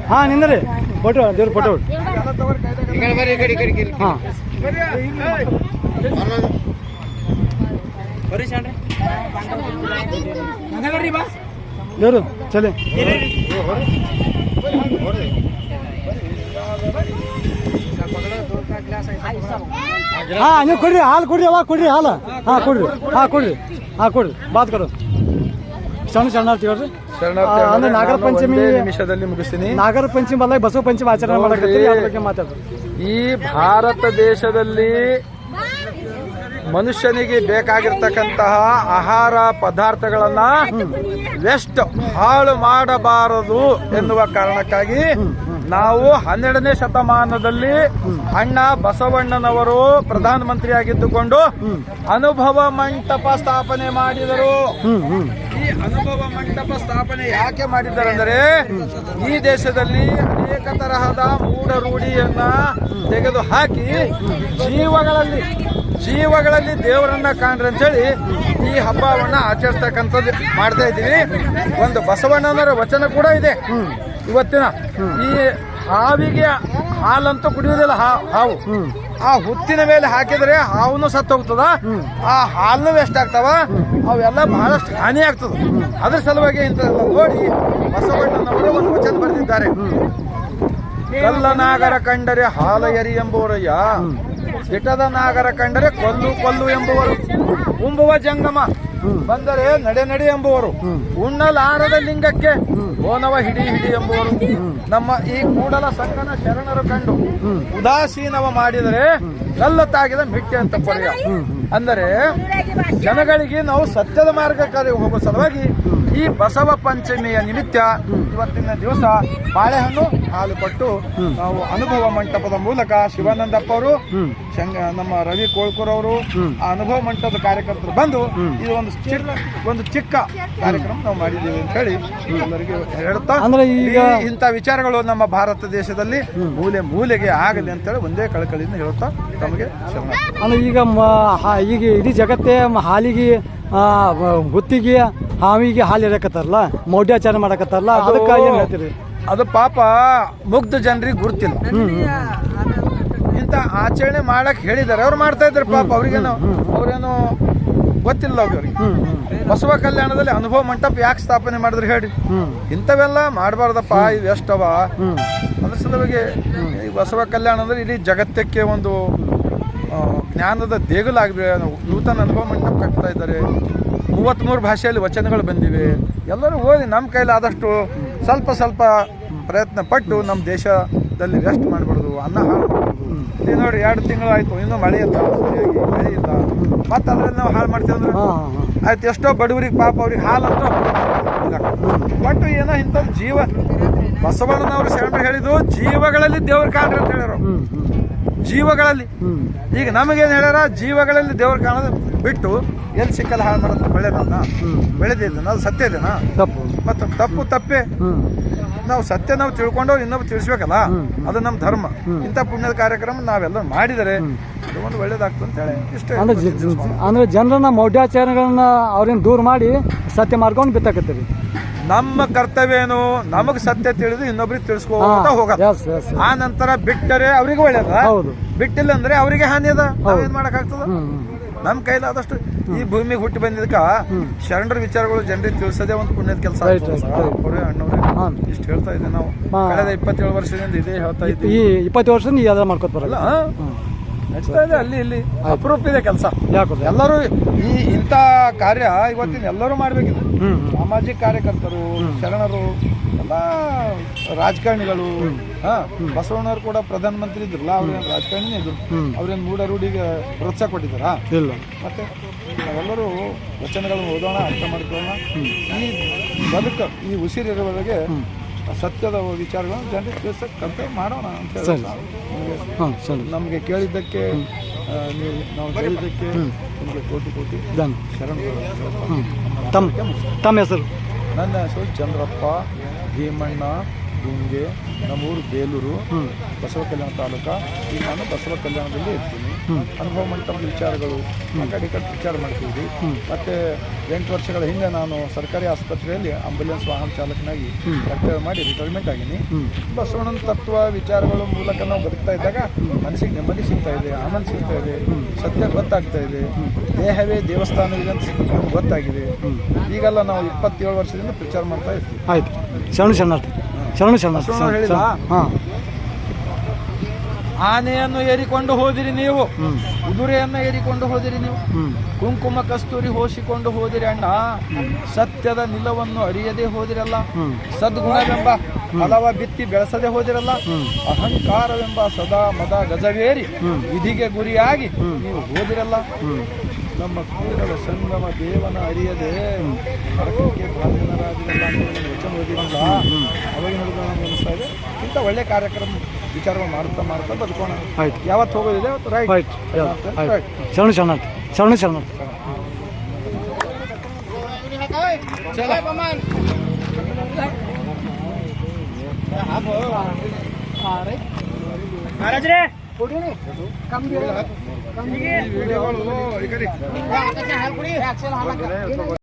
ಹಾಂ ನಿಂದ್ರಿ ಫೋಟೋ ದೇವ್ರ ಫೋಟೋ ಹಾಂ ದೇವ್ರು ಚಲೆ ಹಾಂ ನೀವು ಕೊಡ್ರಿ ಹಾಲು ಕೊಡ್ರಿ ಅವಾಗ ಕೊಡ್ರಿ ಹಾಲು ಹಾಂ ಕೊಡ್ರಿ ಬಾತ್ ಕೊಡು ಶರಣಾರ್ಥಿ ಹೇಳ್ರಿ ಅಂದ್ರೆ ನಾಗರ ಪಂಚಮಿ ನಿಮಿಷದಲ್ಲಿ ಮುಗಿಸ್ತೀನಿ. ನಾಗರ ಪಂಚಮಿ ಬದಲಾಗಿ ಬಸವ ಪಂಚಮಿ ಆಚರಣೆ ಮಾಡಕತ್ತೀರಿ, ಅದ್ರ ಬಗ್ಗೆ ಮಾತಾಡ್ರಿ. ಈ ಭಾರತ ದೇಶದಲ್ಲಿ ಮನುಷ್ಯನಿಗೆ ಬೇಕಾಗಿರ್ತಕ್ಕಂತಹ ಆಹಾರ ಪದಾರ್ಥಗಳನ್ನ ವೆಸ್ಟ್ ಹಾಳು ಮಾಡಬಾರದು ಎನ್ನುವ ಕಾರಣಕ್ಕಾಗಿ ನಾವು 12ನೇ ಶತಮಾನದಲ್ಲಿ ಅಣ್ಣ ಬಸವಣ್ಣನವರು ಪ್ರಧಾನಮಂತ್ರಿ ಆಗಿದ್ದುಕೊಂಡು ಅನುಭವ ಮಂಟಪ ಸ್ಥಾಪನೆ ಮಾಡಿದರು. ಈ ಅನುಭವ ಮಂಟಪ ಸ್ಥಾಪನೆ ಯಾಕೆ ಮಾಡಿದ್ದಾರೆಂದರೆ ಈ ದೇಶದಲ್ಲಿ ಅನೇಕ ತರಹದ ಮೂಢ ರೂಢಿಯನ್ನ ತೆಗೆದು ಹಾಕಿ ಜೀವಗಳಲ್ಲಿ ದೇವರನ್ನ ಕಾಣ್ರಿ ಅಂತೇಳಿ ಈ ಹಬ್ಬವನ್ನ ಆಚರಿಸ್ತಕ್ಕಂಥದ್ದು ಮಾಡ್ತಾ ಇದ್ದೀವಿ. ಒಂದು ಬಸವಣ್ಣನವರ ವಚನ ಕೂಡ ಇದೆ. ಇವತ್ತಿನ ಈ ಹಾವಿಗೆ ಹಾಲಂತೂ ಕುಡಿಯುವುದಿಲ್ಲ ಹಾವು. ಆ ಹುತ್ತಿನ ಮೇಲೆ ಹಾಕಿದ್ರೆ ಹಾವನ್ನು ಸತ್ತು ಹೋಗ್ತದ, ಆ ಹಾಲನ್ನು ವೇಸ್ಟ್ ಆಗ್ತಾವ, ಅವೆಲ್ಲ ಬಹಳಷ್ಟು ಹಾನಿ ಆಗ್ತದ. ಅದ್ರ ಸಲುವಾಗಿ ಇಂಥದೆಲ್ಲ ನೋಡಿ ಬಸವಣ್ಣನವರು ಒಂದು ವಚನ ಬರೆದಿದ್ದಾರೆ. ಕಲ್ಲನಾಗರ ಕಂಡರೆ ಹಾಲ ಎರಿ ಎಂಬುವರಯ್ಯ, ದಿಟದ ನಾಗರ ಕಂಡರೆ ಕೊಲ್ಲು ಎಂಬುವರು, ಉಂಬುವ ಜಂಗಮ ಬಂದರೆ ನಡೆ ಎಂಬುವರು, ಉಣ್ಣಲಾರದ ಲಿಂಗಕ್ಕೆ ಓನವ ಹಿಡಿ ಎಂಬುವರು. ನಮ್ಮ ಈ ಕೂಡಲ ಸಂಗನ ಶರಣರು ಕಂಡು ಉದಾಸೀನವ ಮಾಡಿದರೆ ಕಲ್ಲ ತಾಗಿದ ಮಿಟ್ಟೆ ಅಂತ ಪರ್ಯ. ಅಂದರೆ ಜನಗಳಿಗೆ ನಾವು ಸತ್ಯದ ಮಾರ್ಗಕ್ಕೆ ಹೋಗುವ ಸಲುವಾಗಿ ಈ ಬಸವ ಪಂಚಮಿಯ ನಿಮಿತ್ತ ಇವತ್ತಿನ ದಿವಸ ಬಾಳೆಹಣ್ಣು ಹಾಲು ಕೊಟ್ಟು ನಾವು ಅನುಭವ ಮಂಟಪದ ಮೂಲಕ ಶಿವಾನಂದಪ್ಪ ಅವರು, ನಮ್ಮ ರವಿ ಕೋಳ್ಕೂರ್ ಅವರು, ಆ ಅನುಭವ ಮಂಟಪದ ಕಾರ್ಯಕರ್ತರು ಬಂದು ಇದು ಒಂದು ಚಿಕ್ಕ ಕಾರ್ಯಕ್ರಮ ನಾವು ಮಾಡಿದ್ದೀವಿ ಅಂತ ಹೇಳಿ ಎಲ್ಲರಿಗೆ ಹೇಳ್ತಾ, ಅಂದ್ರೆ ಈಗ ಇಂಥ ವಿಚಾರಗಳು ನಮ್ಮ ಭಾರತ ದೇಶದಲ್ಲಿ ಮೂಲೆಗೆ ಆಗಲಿ ಅಂತೇಳಿ ಒಂದೇ ಕಳಕಳಿಯಿಂದ ಹೇಳ್ತಾ ತಮಗೆ ಶರಣ. ಅಂದ್ರೆ ಈಗ ಇಡೀ ಜಗತ್ತೇ ಹಾಲಿಗೆ ಗುತ್ತಿಗೆ ಹಾವಿಗೆ ಹಾಲು ಇರಕತ್ತಾರಲ್ಲ, ಮೌಢ್ಯಾಚಾರ ಮಾಡಕತ್ತಾರಲ್ಲ, ಅದಕ್ಕೆ ಏನ್ ಹೇಳ್ತೀರಿ? ಅದು ಪಾಪ ಮುಗ್ಧ ಜನರಿಗೆ ಗುರ್ತಿಲ್ಲ. ಇಂಥ ಆಚರಣೆ ಮಾಡಕ್ ಹೇಳಿದಾರೆ, ಅವ್ರು ಮಾಡ್ತಾ ಇದ್ದಾರೆ. ಪಾಪ ಅವ್ರೇನು ಗೊತ್ತಿಲ್ಲ ಅವ್ರಿಗೆ. ಬಸವ ಕಲ್ಯಾಣದಲ್ಲಿ ಅನುಭವ ಮಂಟಪ ಯಾಕೆ ಸ್ಥಾಪನೆ ಮಾಡಿದ್ರೆ ಹೇಳಿ? ಇಂಥವೆಲ್ಲ ಮಾಡಬಾರ್ದಪ್ಪ, ಇದು ಎಷ್ಟವ. ಅದ್ರ ಸಲುವಾಗಿ ಈ ಬಸವ ಕಲ್ಯಾಣ ಅಂದ್ರೆ ಇಡೀ ಜಗತ್ತಕ್ಕೆ ಒಂದು ಜ್ಞಾನದ ದೇಗುಲಾಗಿದೆ. ನೂತನ ಅನುಭವ ಮಂಟಪ ಕಟ್ತಾ ಇದ್ದಾರೆ. 33 ಭಾಷೆಯಲ್ಲಿ ವಚನಗಳು ಬಂದಿವೆ. ಎಲ್ಲರೂ ಓದಿ ನಮ್ಮ ಕೈಲಾದಷ್ಟು ಸ್ವಲ್ಪ ಪ್ರಯತ್ನ ಪಟ್ಟು ನಮ್ಮ ದೇಶದಲ್ಲಿ ವೆಸ್ಟ್ ಮಾಡಬಾರ್ದು, ಅನ್ನ ಹಾಳು ಮಾಡಬಾರ್ದು. ಇಲ್ಲಿ ನೋಡಿ 2 ತಿಂಗಳು ಆಯ್ತು, ಇನ್ನೂ ಮಳೆ ಇಲ್ಲ, ಮತ್ತೆ ಅದ್ರಲ್ಲಿ ನಾವು ಹಾಳು ಮಾಡ್ತೀವಿ ಆಯ್ತು. ಎಷ್ಟೋ ಬಡವರಿಗೆ ಪಾಪ ಅವ್ರಿಗೆ ಹಾಲಂತೂ ಬಟ್ ಏನೋ ಇಂಥದ್ದು ಬಸವಣ್ಣನವರು ಶರಣರು ಹೇಳಿದ್ದು ಜೀವಗಳಲ್ಲಿ ದೇವ್ರ ಕಾಣ್ರಿ ಅಂತ ಹೇಳ್ಯಾರ. ಜೀವಗಳಲ್ಲಿ ಈಗ ನಮಗೇನು ಹೇಳ್ಯಾರ, ಜೀವಗಳಲ್ಲಿ ದೇವ್ರ ಕಾಣೋದು ಬಿಟ್ಟು ಎಲ್ಲಿ ಸಿಕ್ಕಲ್ಲ ಹಾಳು ಮಾಡೋದು ಬೆಳೆದಿದ್ದೇನೆ ಅದು ಸತ್ಯ ಇದೆನಾ? ತಪ್ಪು. ಮತ್ತು ತಪ್ಪೇ. ನಾವು ಸತ್ಯ ನಾವು ತಿಳ್ಕೊಂಡವ್ರು ಇನ್ನೊಬ್ಬ ತಿಳಿಸ್ಬೇಕಲ್ಲ, ಅದು ನಮ್ಮ ಧರ್ಮ. ಇಂಥ ಪುಣ್ಯದ ಕಾರ್ಯಕ್ರಮ ನಾವೆಲ್ಲ ಮಾಡಿದರೆ ಒಂದು ಒಳ್ಳೇದಾಗ್ತದೆ ಅಂತ ಹೇಳಿ ಇಷ್ಟೇ. ಅಂದ್ರೆ ಜನರನ್ನ ಮೌಢ್ಯಾಚಾರಗಳನ್ನ ಅವ್ರನ್ನ ದೂರ ಮಾಡಿ ಸತ್ಯ ಮಾರ್ಕೊಂಡು ಬಿತ್ತಾಕತ್ತೀರಿ. ನಮ್ಮ ಕರ್ತವ್ಯ ಏನು? ನಮಗ್ ಸತ್ಯ ತಿಳಿದು ಇನ್ನೊಬ್ರಿಗೆ ತಿಳಿಸ್ಕೋತಾ ಹೋಗೋದು. ಆ ನಂತರ ಬಿಟ್ಟರೆ ಅವ್ರಿಗೆ ಒಳ್ಳೇದ, ಬಿಟ್ಟಿಲ್ಲ ಅಂದ್ರೆ ಅವರಿಗೆ ಹಾನಿ ಅದ. ನಾವೇನ್ ಮಾಡಕ್ ಆಗ್ತದ? ನಮ್ ಕೈಲಾದಷ್ಟು ಈ ಭೂಮಿಗೆ ಹುಟ್ಟಿ ಬಂದಿದ್ದಕ್ಕ ಶರಣರ ವಿಚಾರಗಳು ಜನರಿಗೆ ತಿಳಿಸೋದೇ ಒಂದು ಪುಣ್ಯದ ಕೆಲಸ. ಅವರೇ ಅಣ್ಣವ್ರೆ ಇಷ್ಟು ಹೇಳ್ತಾ ಇದ್ದೆ. ನಾವು ಕಳೆದ 27 ವರ್ಷದಿಂದ ಇದೇ ಹೇಳ್ತಾ ಇದ್ದೀವಿ. ಈ 20 ವರ್ಷ ಮಾಡ್ಕೊತ ಬರಲ್ಲ, ನಡೀತಾ ಇದೆ. ಅಲ್ಲಿ ಇಲ್ಲಿ ಅಪರೂಪ ಇದೆ ಕೆಲಸ. ಎಲ್ಲರೂ ಇಂಥ ಕಾರ್ಯ ಇವತ್ತಿನ ಎಲ್ಲರೂ ಮಾಡ್ಬೇಕಿದೆ. ಸಾಮಾಜಿಕ ಕಾರ್ಯಕರ್ತರು, ಶರಣರು, ಎಲ್ಲ ರಾಜಕಾರಣಿಗಳು. ಬಸವಣ್ಣವ್ರು ಕೂಡ ಪ್ರಧಾನಮಂತ್ರಿ ಇದ್ರಲ್ಲ, ಅವ್ರೇನು ರಾಜಕಾರಣಿನೇ ಇದ್ರು. ಅವ್ರೇನು ಮೂಢ ರೂಢಿಗೆ ಪ್ರೋತ್ಸಾಹ ಕೊಟ್ಟಿದ್ದಾರಾ? ಇಲ್ಲ. ಮತ್ತೆ ನಾವೆಲ್ಲರೂ ವಚನಗಳನ್ನು ಓದೋಣ, ಅರ್ಥ ಮಾಡ್ಕೊಳ್ಳೋಣ. ಈ ಬದುಕು, ಈ ಉಸಿರಿರುವವರೆಗೆ ಸತ್ಯದ ವಿಚಾರಗಳನ್ನು ಜನರಿಗೆ ತಿಳಿಸಕ್ಕೆ ಕರ್ತವ್ಯ ಮಾಡೋಣ ಅಂತ ಹೇಳಿ ನಮಗೆ ಕೇಳಿದ್ದಕ್ಕೆ, ನಾವು ಹೇಳಿದ್ದಕ್ಕೆ ನಿಮಗೆ ಕೋಟಿ ಶರಣರು. ತಮ್ಮ ಹೆಸರು? ನನ್ನ ಹೆಸರು ಚಂದ್ರಪ್ಪ ಭೀಮಣ್ಣ ಗುಂಗೆ. ನಮ್ಮೂರು ಬೇಲೂರು, ಬಸವ ಕಲ್ಯಾಣ ತಾಲೂಕ. ಈಗ ನಾನು ಬಸವ ಕಲ್ಯಾಣದಲ್ಲಿ ಇರ್ತೀನಿ. ಅನುಭವ ಮಂಟಪದ ವಿಚಾರಗಳು ಆ ಕಡೆ ಈ ಕಡೆ ವಿಚಾರ ಮಾಡ್ತೀವಿ. ಮತ್ತು 8 ವರ್ಷಗಳ ಹಿಂದೆ ನಾನು ಸರ್ಕಾರಿ ಆಸ್ಪತ್ರೆಯಲ್ಲಿ ಆಂಬ್ಯುಲೆನ್ಸ್ ವಾಹನ ಚಾಲಕನಾಗಿ ಕರ್ತವ್ಯ ಮಾಡಿ ರಿಟೈರ್ಮೆಂಟ್ ಆಗಿನಿ. ಬಸವಣ್ಣನ ತತ್ವ ವಿಚಾರಗಳ ಮೂಲಕ ನಾವು ಬದುಕ್ತಾ ಇದ್ದಾಗ ಮನಸ್ಸಿಗೆ ನೆಮ್ಮದಿ ಸಿಗ್ತಾ ಇದೆ, ಆನಂದ ಸಿಗ್ತಾ ಇದೆ, ಸತ್ಯ ಗೊತ್ತಾಗ್ತಾ ಇದೆ, ದೇಹವೇ ದೇವಸ್ಥಾನವಿದೆ ಅಂತ ನಮ್ಗೆ ಗೊತ್ತಾಗಿದೆ. ಈಗೆಲ್ಲ ನಾವು 27 ವರ್ಷದಿಂದ ಪ್ರಚಾರ ಮಾಡ್ತಾ ಇರ್ತೀವಿ. ಆಯ್ತು, ಶರಣ ಹೇಳಿದ ಹಾಂ. ಆನೆಯನ್ನು ಏರಿಕೊಂಡು ಹೋದಿರಿ ನೀವು, ಕುದುರೆಯನ್ನು ಏರಿಕೊಂಡು ಹೋದಿರಿ ನೀವು, ಕುಂಕುಮ ಕಸ್ತೂರಿ ಹೋಸಿಕೊಂಡು ಹೋದಿರಿ ಅಣ್ಣ, ಸತ್ಯದ ನಿಲವನ್ನು ಅರಿಯದೆ ಹೋದಿರಲ್ಲ, ಸದ್ಗುಣವೆಂಬ ಫಲವ ಬಿತ್ತಿ ಬೆಳೆಸದೆ ಹೋದಿರಲ್ಲ, ಅಹಂಕಾರವೆಂಬ ಸದಾ ಮದ ಗಜವೇರಿ ವಿಧಿಗೆ ಗುರಿಯಾಗಿ ನೀವು ಹೋದಿರಲ್ಲ, ನಮ್ಮ ಕೂಡಲ ಸಂಗಮ ದೇವನ ಅರಿಯದೆ ನರಕಕ್ಕೆ ಭಾಜನರಾಗಿರಲ್ಲ ಅಂತ ವಚನ ಓದಿರಲ್ಲ. ಅವಾಗ ನೋಡಿದ್ರೆ ನಮ್ಗೆ ಅನಿಸ್ತಾ ಇದೆ ಇಂಥ ಒಳ್ಳೆ ಕಾರ್ಯಕ್ರಮ ವಿಚಾರಗಳು ಮಾಡ್ತಾ ಬದುಕೋಣ. ಯಾವತ್ತು ಹೋಗೋದಿದೆ ಅವತ್ತು ರೈಟ್. ಮಹಾರಾಜ್ರೆ ವಿಡಿಯೋಗಳು